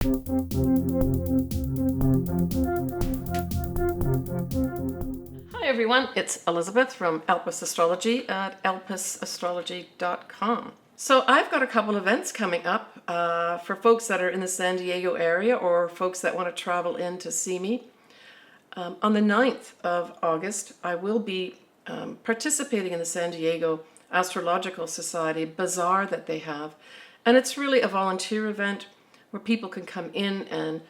Hi everyone, it's Elizabeth from Elpis Astrology at elpisastrology.com. So I've got a couple events coming up for folks that are in the San Diego area or folks that want to travel in to see me. On the 9th of August, I will be participating in the San Diego Astrological Society bazaar that they have. And it's really a volunteer event where people can come in and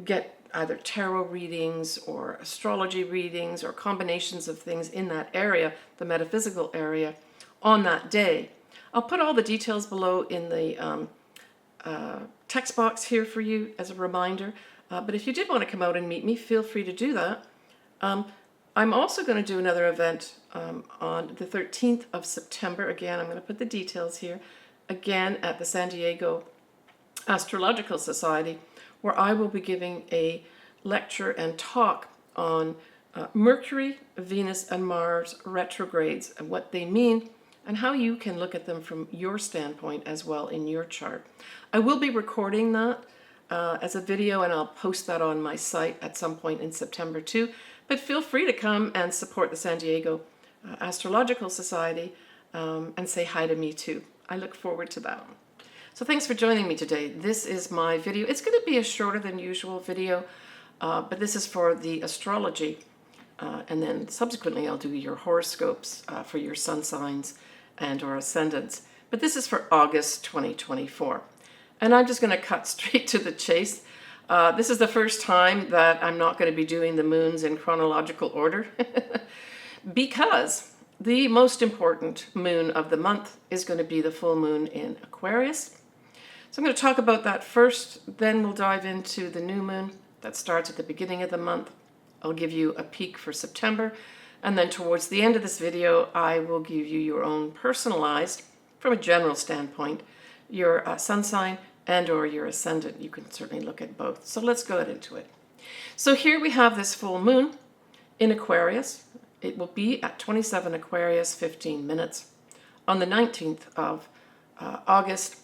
get either tarot readings or astrology readings or combinations of things in that area, the metaphysical area, on that day. I'll put all the details below in the text box here for you as a reminder. But if you did want to come out and meet me, feel free to do that. I'm also going to do another event on the 13th of September. Again, I'm going to put the details here. Again, at the San Diego Astrological Society, where I will be giving a lecture and talk on Mercury, Venus, and Mars retrogrades and what they mean and how you can look at them from your standpoint as well in your chart. I will be recording that as a video, and I'll post that on my site at some point in September too. But feel free to come and support the San Diego Astrological Society and say hi to me too. I look forward to that. So thanks for joining me today. This is my video. It's going to be a shorter than usual video, but this is for the astrology. And then subsequently I'll do your horoscopes for your sun signs and or ascendants. But this is for August 2024. And I'm just going to cut straight to the chase. This is the first time that I'm not going to be doing the moons in chronological order because the most important moon of the month is going to be the full moon in Aquarius. So I'm going to talk about that first, then we'll dive into the new moon that starts at the beginning of the month. I'll give you a peek for September, and then towards the end of this video, I will give you your own personalized, from a general standpoint, your sun sign and or your ascendant. You can certainly look at both. So let's go into it. So here we have this full moon in Aquarius. It will be at 27 Aquarius, 15 minutes on the 19th of August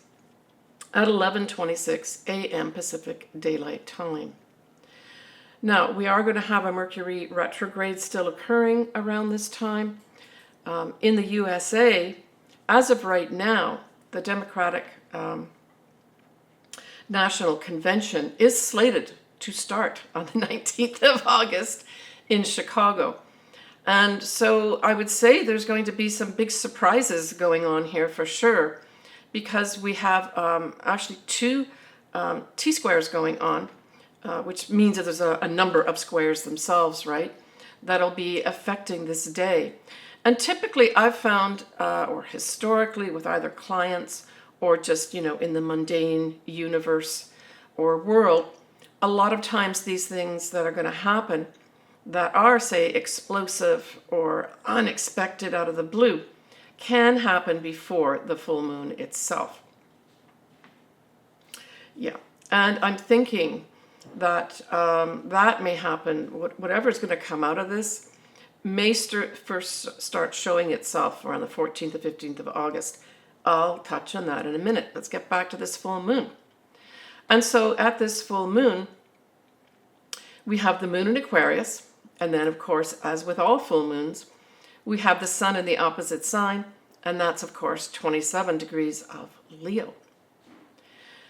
at 11:26 AM Pacific Daylight Time. Now, we are going to have a Mercury retrograde still occurring around this time. In the USA, as of right now, the Democratic National Convention is slated to start on the 19th of August in Chicago. And so I would say there's going to be some big surprises going on here for sure, because we have actually two T-squares going on, which means that there's a number of squares themselves, right, that'll be affecting this day. And typically I've found, or historically with either clients or just, in the mundane universe or world, a lot of times these things that are going to happen that are, say, explosive or unexpected out of the blue can happen before the full moon itself. Yeah, and I'm thinking that that may happen, whatever is going to come out of this may first start showing itself around the 14th or 15th of August. I'll touch on that in a minute. Let's get back to this full moon. And so at this full moon, we have the moon in Aquarius, and then of course, as with all full moons, we have the sun in the opposite sign, and that's of course 27 degrees of Leo.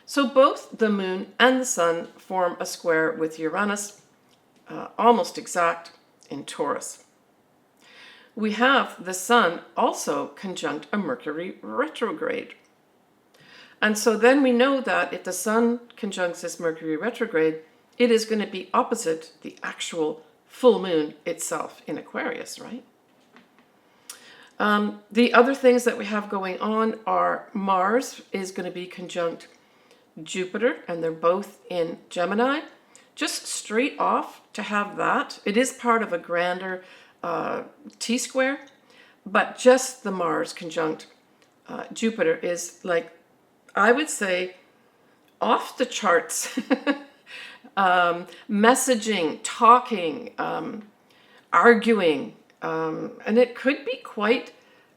So both the moon and the sun form a square with Uranus, almost exact in Taurus. We have the sun also conjunct a Mercury retrograde. And so then we know that if the sun conjuncts this Mercury retrograde, it is going to be opposite the actual full moon itself in Aquarius, right? The other things that we have going on are Mars is going to be conjunct Jupiter, and they're both in Gemini. Just straight off to have that. It is part of a grander T-square, but just the Mars conjunct Jupiter is, like, I would say, off the charts. Messaging, talking, arguing, and it could be quite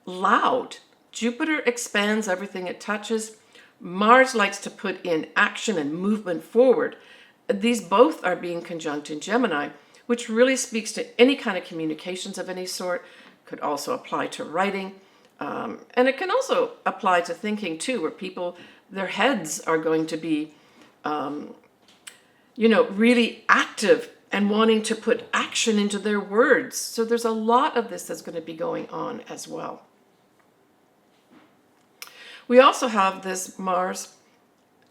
loud. Jupiter expands everything it touches. Mars likes to put in action and movement forward. These both are being conjunct in Gemini, which really speaks to any kind of communications of any sort. Could also apply to writing. And it can also apply to thinking too, where people, their heads are going to be, really active and wanting to put action into their words. So there's a lot of this that's going to be going on as well. We also have this Mars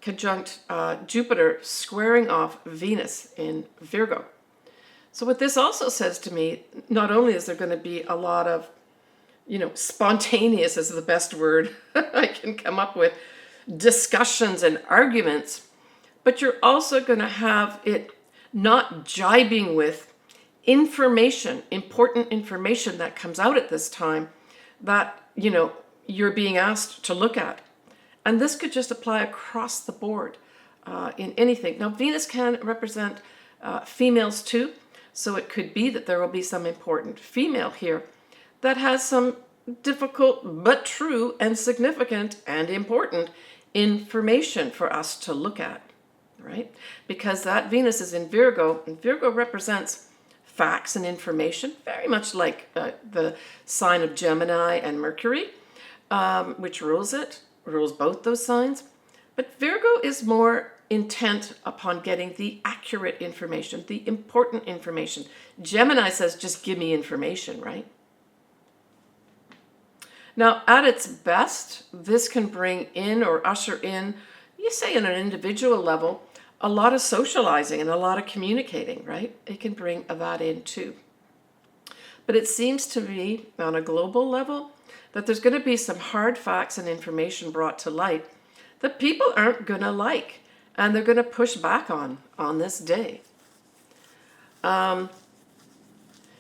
conjunct Jupiter squaring off Venus in Virgo. So what this also says to me, not only is there going to be a lot of, spontaneous is the best word I can come up with, discussions and arguments, but you're also going to have it not jibing with information, important information that comes out at this time that, you're being asked to look at. And this could just apply across the board in anything. Now, Venus can represent females too, so it could be that there will be some important female here that has some difficult but true and significant and important information for us to look at, right? Because that Venus is in Virgo, and Virgo represents facts and information, very much like the sign of Gemini and Mercury, which rules both those signs. But Virgo is more intent upon getting the accurate information, the important information. Gemini says, just give me information, right? Now, at its best, this can bring in or usher in, you say on an individual level, a lot of socializing and a lot of communicating, right? It can bring that in too. But it seems to me, on a global level, that there's going to be some hard facts and information brought to light that people aren't going to like, and they're going to push back on this day. And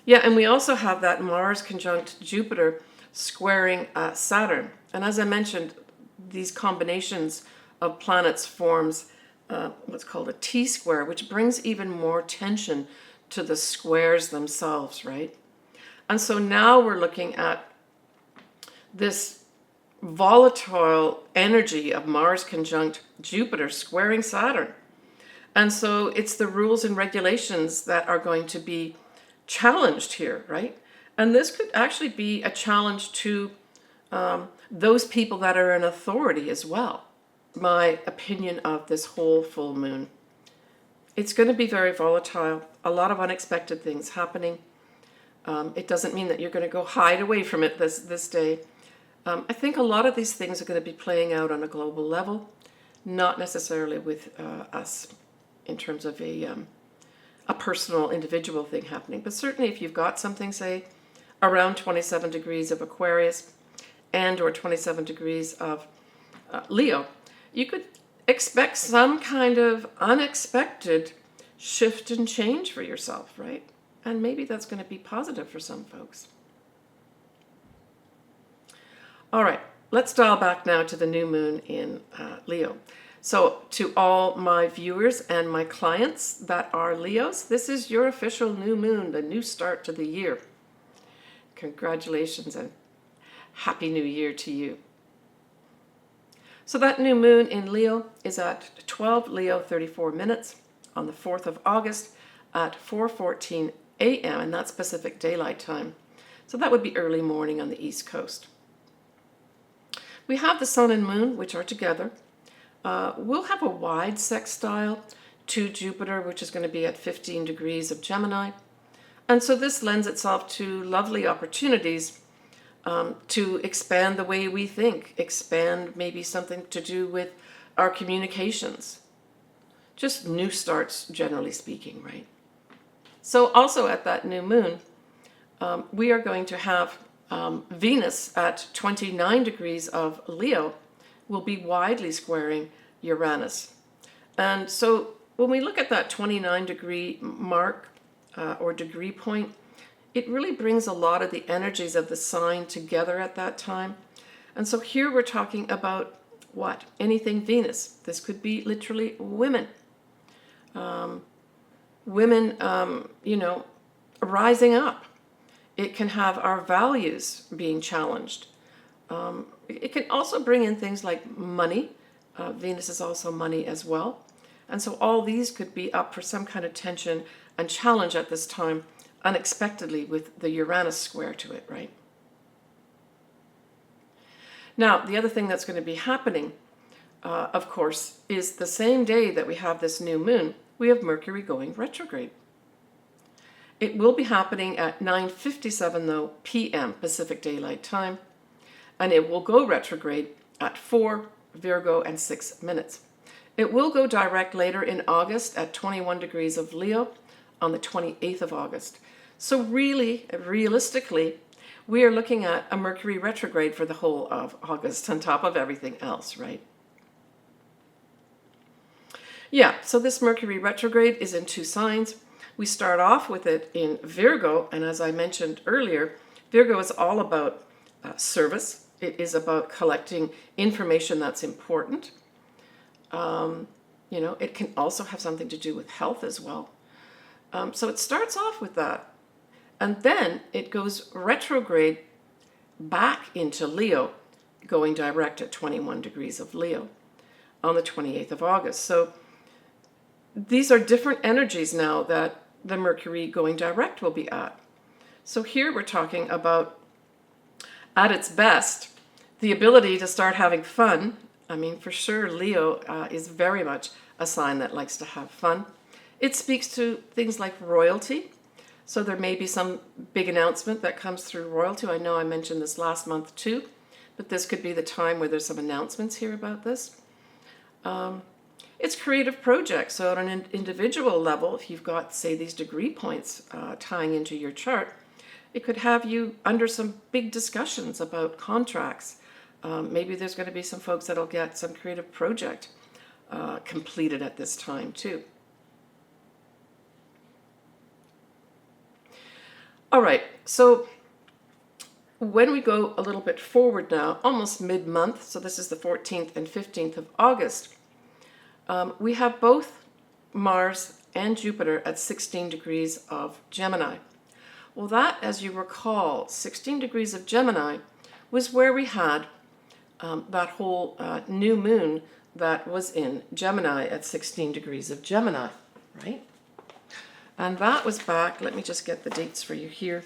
we also have that Mars conjunct Jupiter squaring Saturn. And as I mentioned, these combinations of planets forms what's called a T-square, which brings even more tension to the squares themselves, right? And so now we're looking at this volatile energy of Mars conjunct Jupiter squaring Saturn. And so it's the rules and regulations that are going to be challenged here, right? And this could actually be a challenge to those people that are in authority as well. My opinion of this whole full moon. It's going to be very volatile, a lot of unexpected things happening. It doesn't mean that you're going to go hide away from it this day. I think a lot of these things are going to be playing out on a global level, not necessarily with us in terms of a personal, individual thing happening. But certainly if you've got something, say, around 27 degrees of Aquarius and or 27 degrees of Leo, you could expect some kind of unexpected shift and change for yourself, right? And maybe that's going to be positive for some folks. All right, let's dial back now to the new moon in Leo. So to all my viewers and my clients that are Leos, this is your official new moon, the new start to the year. Congratulations and Happy New Year to you. So that new moon in Leo is at 12 Leo 34 minutes on the 4th of August at 4:14 a.m. and that's Pacific Daylight Time. So that would be early morning on the East Coast. We have the sun and moon, which are together. We'll have a wide sextile to Jupiter, which is going to be at 15 degrees of Gemini. And so this lends itself to lovely opportunities to expand the way we think, expand maybe something to do with our communications. Just new starts, generally speaking, right? So also at that new moon, we are going to have Venus at 29 degrees of Leo will be widely squaring Uranus. And so when we look at that 29 degree mark or degree point, it really brings a lot of the energies of the sign together at that time. And so here we're talking about what? Anything Venus. This could be literally women. Women, rising up. It can have our values being challenged. It can also bring in things like money Venus is also money as well. And so all these could be up for some kind of tension and challenge at this time, unexpectedly, with the Uranus square to it, right? Now, the other thing that's going to be happening, of course, is the same day that we have this new moon, we have Mercury going retrograde. It will be happening at 9:57 though p.m. Pacific Daylight Time, and it will go retrograde at 4 Virgo and 6 minutes. It will go direct later in August at 21 degrees of Leo on the 28th of August. So really, realistically, we are looking at a Mercury retrograde for the whole of August on top of everything else, right? Yeah, so this Mercury retrograde is in 2 signs. We start off with it in Virgo, and as I mentioned earlier, Virgo is all about service. It is about collecting information that's important. It can also have something to do with health as well. So it starts off with that. And then it goes retrograde back into Leo, going direct at 21 degrees of Leo on the 28th of August. So these are different energies now that the Mercury going direct will be at. So here we're talking about, at its best, the ability to start having fun. I mean, for sure, Leo is very much a sign that likes to have fun. It speaks to things like royalty. So there may be some big announcement that comes through royalty. I know I mentioned this last month too, but this could be the time where there's some announcements here about this. It's creative projects. So on an individual level, if you've got, say, these degree points tying into your chart, it could have you under some big discussions about contracts. Maybe there's going to be some folks that'll get some creative project completed at this time too. All right, so when we go a little bit forward now, almost mid-month, so this is the 14th and 15th of August, we have both Mars and Jupiter at 16 degrees of Gemini. Well, that, as you recall, 16 degrees of Gemini was where we had that whole new moon that was in Gemini at 16 degrees of Gemini, right? And that was back, let me just get the dates for you here.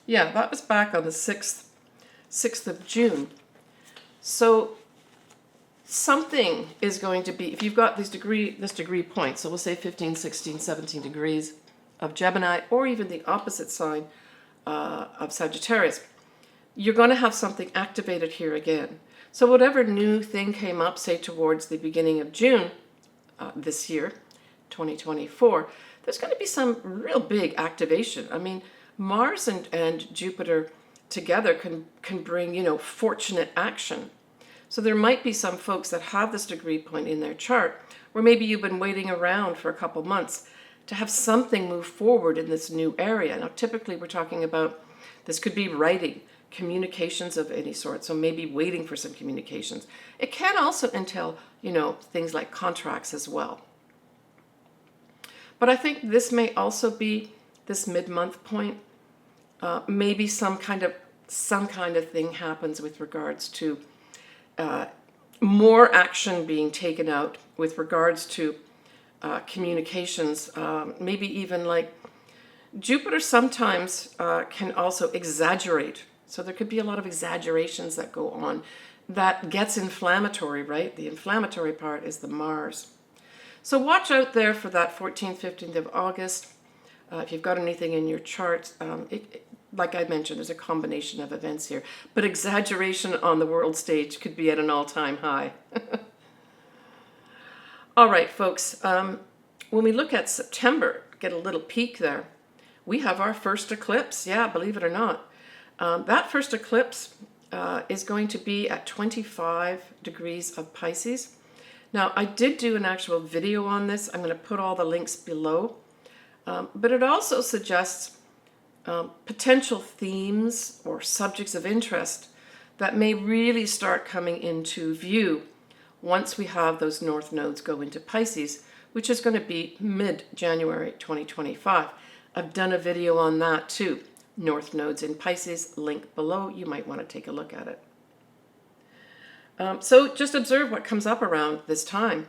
Yeah, that was back on the 6th of June. So something is going to be, if you've got this degree point, so we'll say 15, 16, 17 degrees of Gemini, or even the opposite sign of Sagittarius, you're going to have something activated here again. So whatever new thing came up, say towards the beginning of June this year, 2024, there's going to be some real big activation. I mean, Mars and Jupiter together can bring, fortunate action. So there might be some folks that have this degree point in their chart, where maybe you've been waiting around for a couple months to have something move forward in this new area. Now, typically we're talking about, this could be writing, communications of any sort, so maybe waiting for some communications. It can also entail, things like contracts as well. But I think this may also be this mid-month point. Maybe some kind of thing happens with regards to more action being taken out with regards to communications. Maybe even like Jupiter sometimes can also exaggerate. So there could be a lot of exaggerations that go on. That gets inflammatory, right? The inflammatory part is the Mars. So watch out there for that 14th, 15th of August. If you've got anything in your chart, like I mentioned, there's a combination of events here. But exaggeration on the world stage could be at an all-time high. All right, folks. When we look at September, get a little peek there, we have our first eclipse. Yeah, believe it or not. That first eclipse is going to be at 25 degrees of Pisces. Now, I did do an actual video on this. I'm going to put all the links below. But it also suggests potential themes or subjects of interest that may really start coming into view once we have those north nodes go into Pisces, which is going to be mid-January 2025. I've done a video on that too. North nodes in Pisces, link below. You might want to take a look at it. So just observe what comes up around this time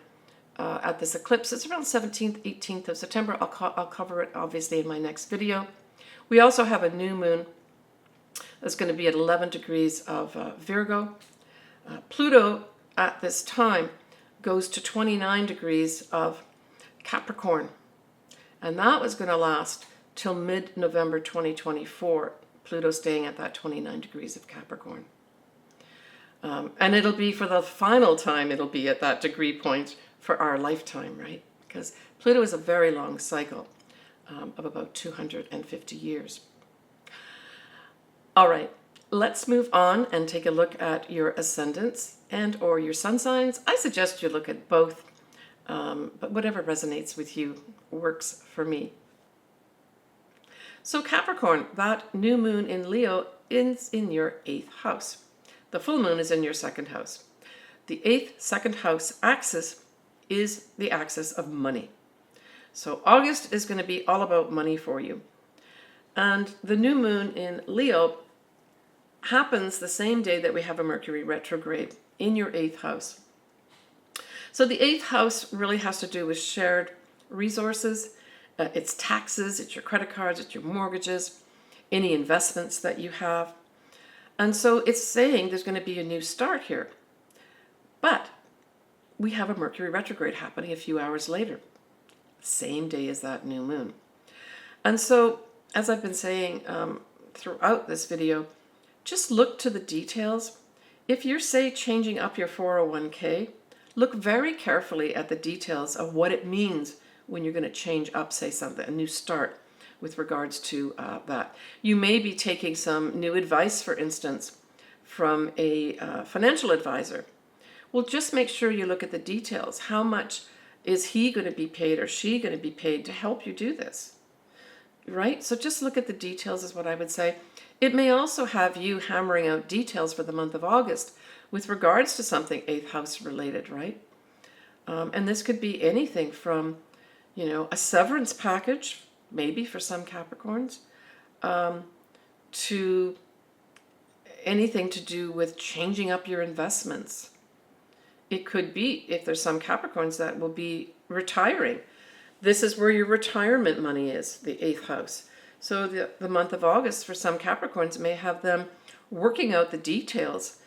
at this eclipse. It's around 17th, 18th of September. I'll cover it obviously in my next video. We also have a new moon that's going to be at 11 degrees of Virgo. Pluto at this time goes to 29 degrees of Capricorn. And that was going to last till mid-November 2024. Pluto staying at that 29 degrees of Capricorn. And it'll be for the final time, it'll be at that degree point for our lifetime, right? Because Pluto is a very long cycle of about 250 years. All right, let's move on and take a look at your ascendants and or your sun signs. I suggest you look at both, but whatever resonates with you works for me. So Capricorn, that new moon in Leo is in your 8th house. The full moon is in your 2nd house. The 8th, 2nd house axis is the axis of money. So August is going to be all about money for you. And the new moon in Leo happens the same day that we have a Mercury retrograde in your 8th house. So the 8th house really has to do with shared resources. It's taxes, it's your credit cards, it's your mortgages, any investments that you have. And so it's saying there's going to be a new start here. But we have a Mercury retrograde happening a few hours later, same day as that new moon. And so, as I've been saying throughout this video, just look to the details. If you're, say, changing up your 401k, look very carefully at the details of what it means when you're going to change up, say, something, a new start with regards to that. You may be taking some new advice, for instance, from a financial advisor. Well, just make sure you look at the details. How much is he going to be paid or she going to be paid to help you do this? Right? So just look at the details is what I would say. It may also have you hammering out details for the month of August with regards to something 8th house related, right? And this could be anything from, you know, a severance package, maybe for some Capricorns, to anything to do with changing up your investments. It could be, if there's some Capricorns that will be retiring, this is where your retirement money is, the 8th house. So the month of August for some Capricorns may have them working out the details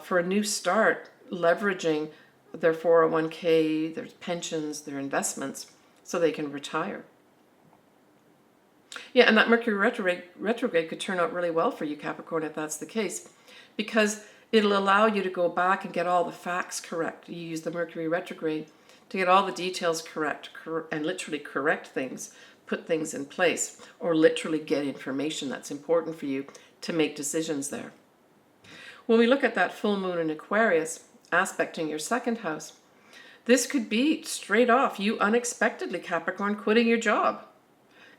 for a new start, leveraging their 401k, their pensions, their investments, so they can retire. Yeah, and that Mercury retrograde could turn out really well for you, Capricorn, if that's the case, because it'll allow you to go back and get all the facts correct. You use the Mercury retrograde to get all the details correct and literally correct things, put things in place, or literally get information that's important for you to make decisions there. When we look at that full moon in Aquarius aspecting your 2nd house, this could be straight off you unexpectedly, Capricorn, quitting your job.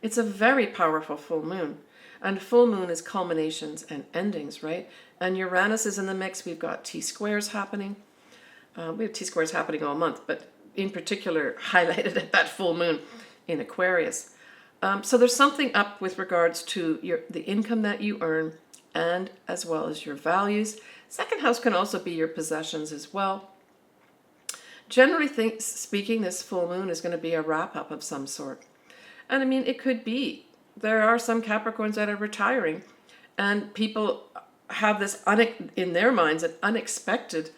It's a very powerful full moon. And full moon is culminations and endings, right? And Uranus is in the mix. We've got T-squares happening. We have T-squares happening all month, but in particular highlighted at that full moon in Aquarius. So there's something up with regards to the income that you earn and as well as your values. 2nd house can also be your possessions as well. Generally speaking, this full moon is going to be a wrap-up of some sort. And I mean, it could be. There are some Capricorns that are retiring, and people have this, in their minds, an unexpected,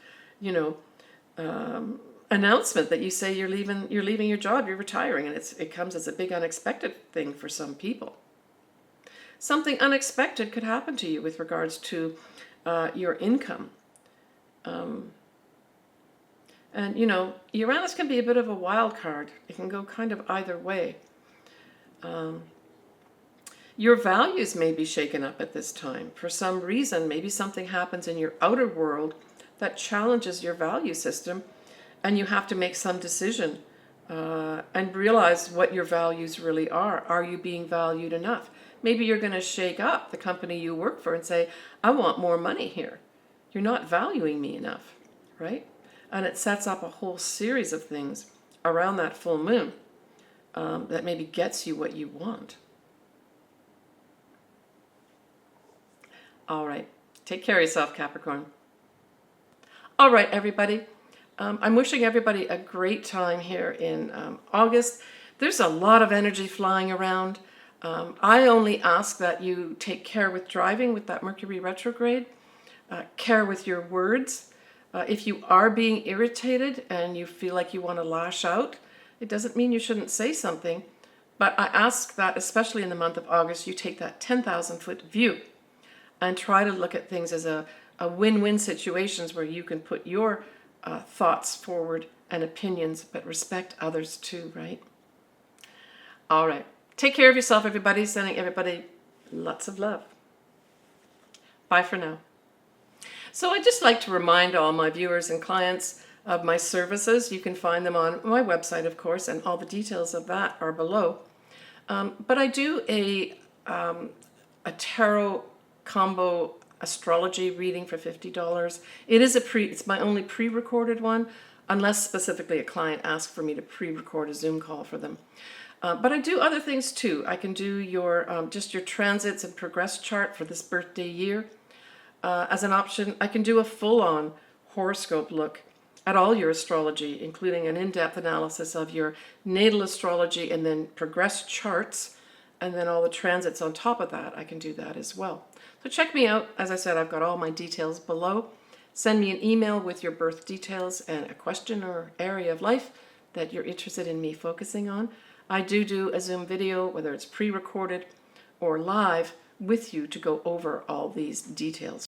announcement that you say you're leaving your job, you're retiring, and it comes as a big unexpected thing for some people. Something unexpected could happen to you with regards to your income. And, Uranus can be a bit of a wild card. It can go kind of either way. Your values may be shaken up at this time. For some reason, maybe something happens in your outer world that challenges your value system, and you have to make some decision and realize what your values really are. Are you being valued enough? Maybe you're going to shake up the company you work for and say, I want more money here. You're not valuing me enough, right? And it sets up a whole series of things around that full moon that maybe gets you what you want. All right. Take care of yourself, Capricorn. All right, everybody. I'm wishing everybody a great time here in August. There's a lot of energy flying around. I only ask that you take care with driving with that Mercury retrograde, care with your words. If you are being irritated and you feel like you want to lash out, it doesn't mean you shouldn't say something. But I ask that, especially in the month of August, you take that 10,000-foot view and try to look at things as a win-win situations where you can put your thoughts forward and opinions, but respect others too, right? All right. Take care of yourself, everybody. Sending everybody lots of love. Bye for now. So I'd just like to remind all my viewers and clients of my services. You can find them on my website, of course, and all the details of that are below. But I do a tarot combo astrology reading for $50. It's my only pre-recorded one, unless specifically a client asks for me to pre-record a Zoom call for them. But I do other things too. I can do your just your transits and progress chart for this birthday year. As an option, I can do a full-on horoscope look at all your astrology, including an in-depth analysis of your natal astrology and then progress charts, and then all the transits on top of that. I can do that as well. So check me out. As I said, I've got all my details below. Send me an email with your birth details and a question or area of life that you're interested in me focusing on. I do a Zoom video, whether it's pre-recorded or live, with you to go over all these details.